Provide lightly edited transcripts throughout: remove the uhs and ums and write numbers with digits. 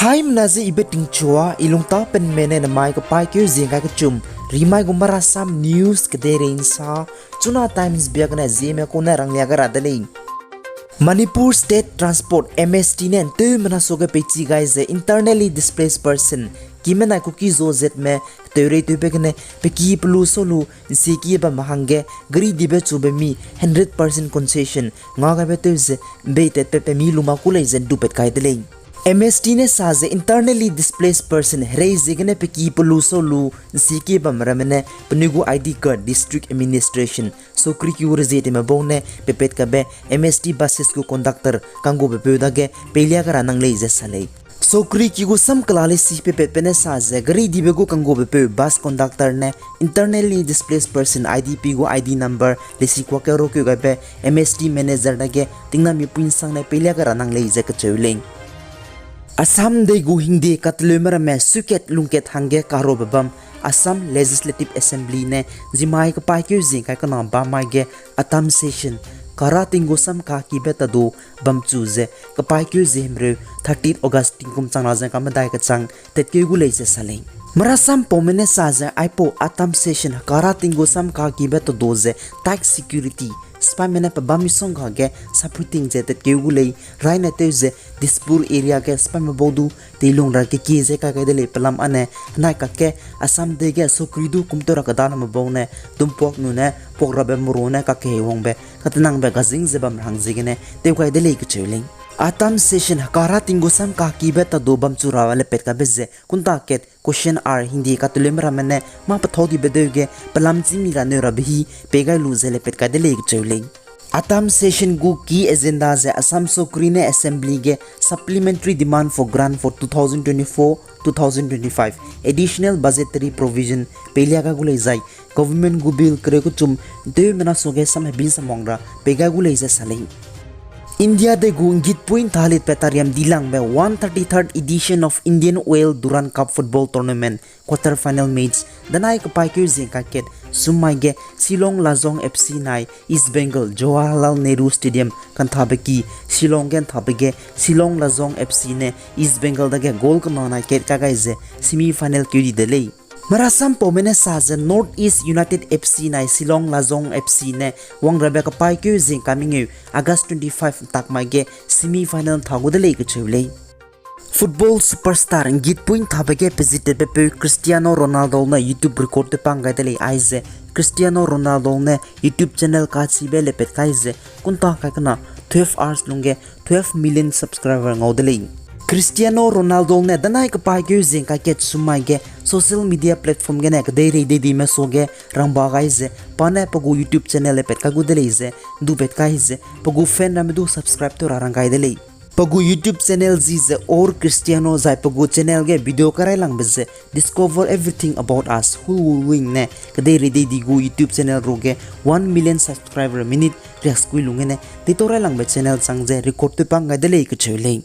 Time na zi ibeting chua ilung ta pen mene na mai ka pai kyu zinga ka chum rimai gumara sam news ka derin sa CHUNA TIMES biak na zi me ko na rang ya gara daling Manipur State Transport MST ne tu mana soga pechi guys internally displaced person kimena kuki zo zet me teure tu pekne peki plu solu siki ba mahange gri dibe chube mi 100% concession nga ga be tuze be te pe mi luma kulai zen du pet kai daling MST ने साजे internally displaced person raise Jigme पे की पलूसो लू सीके बमरमने पनिगु ID card district administration सोक्री की उर्जेट में बोने पेपेट कबे MST buses को conductor कंगो पे पेदागे पेलिया करा नंग ले जैसले सोक्री की को सम कलाले सी पेपेट ने साजे गरी दिबे को कंगो पे bus conductor ने internally displaced person IDP को ID number लेसी को करो क्यों गबे MST manager दगे तिंगना मी पुइन संग ने पेलिया करा नंग ले जैकचौलें Assam de gu hingde katlemara me suket lungket hange karo babam Assam Legislative Assembly ne jimai ka paikyu jing ka na ba mai ge atam session kara tingo sam ka ki beta do bam chuze ka paikyu jimre 13 August tingkum changna ja ka madai ka chang tet ke gu leise saleng marasam pomene saja aipo atam session kara tingo sam ka ki beta doze tax security spam mena pa bami song ge supporting je tet ke gu lei raina te je Dispur area ke spam bodu tilung ra ke je ka ke dele pelam ane na ka ke Assam de ge sokridu kumtora ka dana ma bone tumpok nu ne pokrabe muru ne ka ke hongbe katnang be gazing je bam rang je ne te ka dele ke cheling atam session kara tingosam ka ki beta do bam chura wale pet ka beze kunta ket question r hindi ka tulem ra mane ma pathodi bedege pelam chimi ra ne ra bhi pegai lu zele pet ka dele ke cheling Atam session gu key agenda ze Assam Sokrine Assembly ge supplementary demand for grant for 2024-2025 additional budgetary provision pelia ga gulai zai government gu bill kre ku chum de mena soge sam bin samongra pega gulai ze salei India de gu ngit point thalit petariam dilang me 133rd edition of Indian Oil Durand Cup football tournament quarter final match danai ka paikyu jing ka ket sumai ge Shillong Lajong FC nai East Bengal Jawaharlal Nehru Stadium kan thabeki Shillong gen thabege Shillong Lajong FC ne East Bengal da ge goal ka nai ket ka gaize semi final kyudi delei Marasam pomene saja North East United FC nai Shillong Lajong FC ne wang rabe ka paikyu jing coming August 25 tak mai ge semi final thagu delei ka chulei Football superstar ngit point thabege visited be Cristiano Ronaldo na YouTube record te pangai dele aize Cristiano Ronaldo ne YouTube channel ka chibe le pet kaize kunta ka kana 12 hours lunge 12 million subscriber ngaudele Cristiano Ronaldo ne danai ka paigyu jing ka ket sumai ge social media platform ge ne ka dei de me soge rangba gaize pane pagu YouTube channel le pet ka gudele ze du pet kaize pagu fan na me du subscribe to rangai dele Pagu YouTube channel zize or Cristiano zai pagu channel ge video karai lang beze discover everything about us who will win ne kadai ready digu YouTube channel roge 1 million subscriber minute rex kui lunge ne titorai lang be channel sangje record te pang ga dele ke chele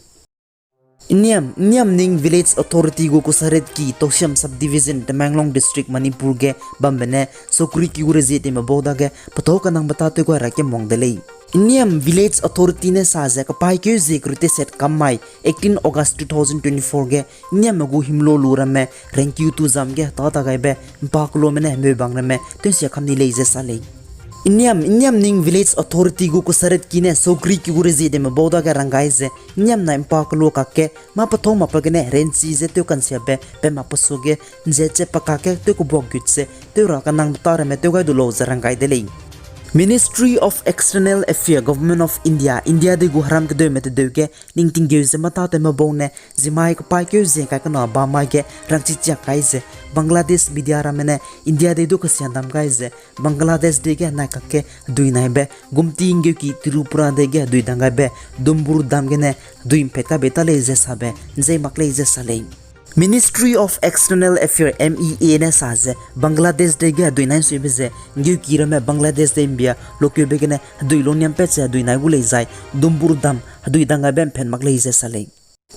Niam ning village authority go kusaret ki Tosham subdivision Tamanglong district Manipur ge bambene sokri ki ureze te maboda ge patho kanang batate ko rake mong dele Niam village authority ne saja ka paikyu zekrute set kamai 18 August 2024 ge niam gu himlo lurame rank you to zam ge ta gaibe paklo mene me bangrame tensia khamni leje sale Niam ning village authority gu kusaret kine sokri ki gureze de me boda ga rangaize niam na paklo ka ke ma pathong ma pagene renchi je te kan se be ma pasoge je che pakake te ku bogutse te ra kanang tare me te ga du lo zarangai de le Ministry of External Affairs Government of India de gu haram ke de met de ke ning ting ge mata te ma bone jimai ka pai ke je ka na ba ma ge rangchi cha kai je Bangladesh media ramene India de du ka siandam kai je Bangladesh de ge na ka ke dui nai be gumti nge ki Tripura de ge dui danga be dumbur dam ge ne dui peta betale je sabe je makle je sale Ministry of External Affairs MEA ne saje Bangladesh de ge dui nai suibe ngiu kirame Bangladesh de India lokyo be ne dui loniam pe che dui nai gulei zai dumbur dam dui danga bem pen maklei je sale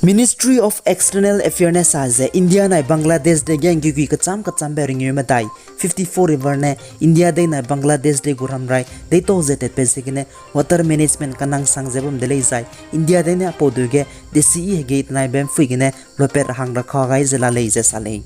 Ministry of External Affairs says India na Bangladesh de gang gui kacham bering madai 54 river ne India de na Bangladesh de guram rai de to zete pesigine water management kanang sangjebam de leizai India de ne apoduge de CE gate na bem figine loper hang rakha gai zela leize salei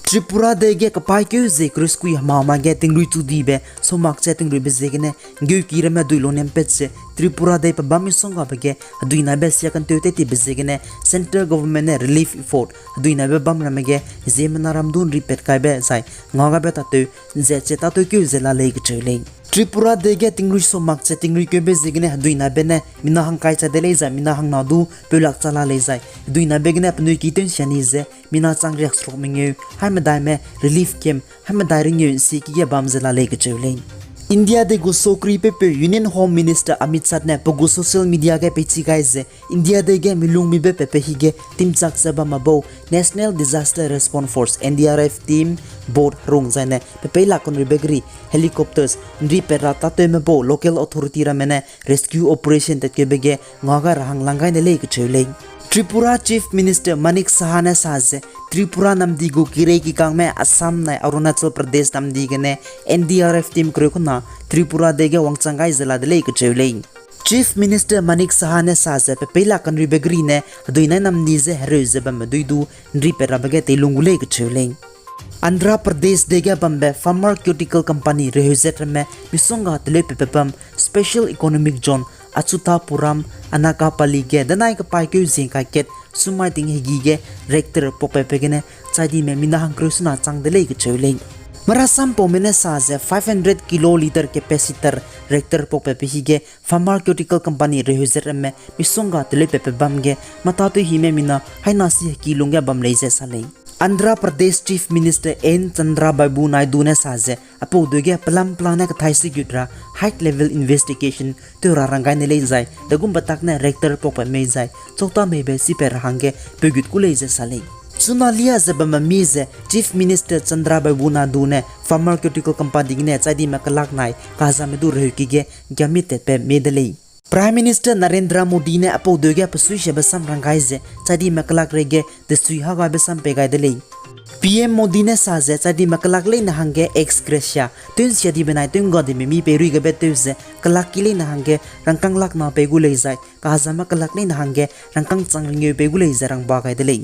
Tripura de ge kapai ke ze kriskui mama ge tinglu tu dibe so mak che tinglu be zegene geu kirame duilo nem petse Tripura de pabami songa bege duina be sia kan tete ti be zegene central government ne relief effort duina be bam ramege zemna ramdun repeat kai be sai ngaga be ta tu ze che ta tu ke zela le ge chele Tripura de ge tinglu so mak che tinglu ke be zegene duina be ne mina hang kai cha de le za mina hang na du pelak chala le zai duina be gene pnu ki ten shani ze mina chang rek strok mingeu Hamadai me relief camp Hamadai ring si ki bam zela le ge chele India de go sokri pepe Union Home Minister Amit Shah ne pogo social media ke pechi guys India de ge milung mi be pepe hige team chak saba mabo National Disaster Response Force NDRF team board rong jane pepe la kon rebegri helicopters nri perata te mebo local authority ra mene rescue operation te ke bege ngaga rahang langai ne le ke chele Tripura Chief Minister Manik Sahane says Tripura namdi go kirei ki kang me Assam na Arunachal Pradesh namdi gene NDRF team krokuna Tripura dege wangchangai zela de ke chewle Chief Minister Manik Sahane says pepela kan ribegri ne duina namdi ze hereze bam duidu nri perabage telungule ke chewle Andhra Pradesh dege bambe pharmaceutical company rehuzet me misonga tele pepam special economic zone Achutapuram Anakapali ge danai ka pai ke zing ka ket sumai ting higi ge rector popepegene chadi me minahang krusna changdele ke chewle marasam pomene saze 500 kiloliter capacitor rector popepe hige pharmaceutical company rehuzer me misonga tele pepe bamge matatu hime mina hainasi kilunga bam leise salei Andhra Pradesh Chief Minister N. Chandrababu Naidu ne saze apo doge plan plana ka thaisi gudra high level investigation to rarangai ne leizai dagum batak ne rector popa meizai chokta mebe siper hange pegut kuleize salei Sunalia zabama mize Chief Minister Chandrababu Naidu ne pharmaceutical company ne chadi makalak nai kazamedu rehukige gamite pe medelei Prime Minister Narendra Modi ne apo doge pasui shebasam rangaize chadi makalak rege de sui haga besam pegai delei PM Modi ne saze chadi makalak le na hange ex gratia tun siadi benai tun godi mi perui ge betuse kalak kile na hange rangkang lak na pegu leizai kazama kalak le na hange rangkang changringe pegu leizai rang ba gai delei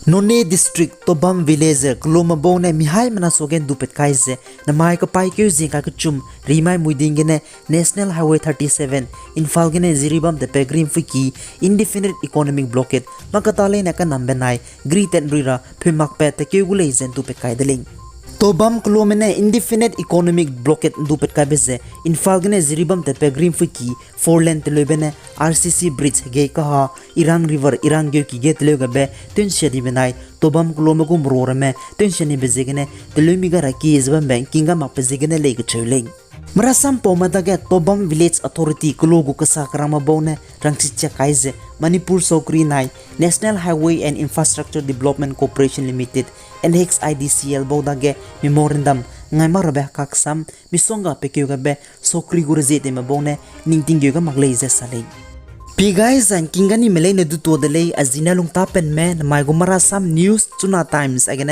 None district Tobam village Glomabo ne mihai mana sogen dupet kaize namai ka pai ke zinga ka chum rimai muidingene National Highway 37 infalgene ziribam de pegrim fiki indefinite economic blockade makatale na ka nambenai greet and rira phimak pe te kegule zen dupet kaideling Tobam Klomene indefinite economic blockade dupet kabeze infalgene ziribam te pegrim fiki four lane telebene RCC bridge ge kaha Irang river Irang ge ki ge telegabe tenshedi benai Tobam Klomagum rorame tensheni bezegene telemiga raki izbam bankinga mapezegene lege chewling Marasam pomadaga Tobam Village Authority Kulogu Kasakrama Bone Rangchicha Kaize Manipur Sokri Nai National Highway and Infrastructure Development Corporation Limited NHIDCL Bodage Memorandum ngai marabe kaksam misonga pekyoga be sokri gurze mabone ningtingyoga magleize salei Pigais and Kingani Melene du to delay as Zinalung Tapen man my Gomara Sam News Chuna Times again.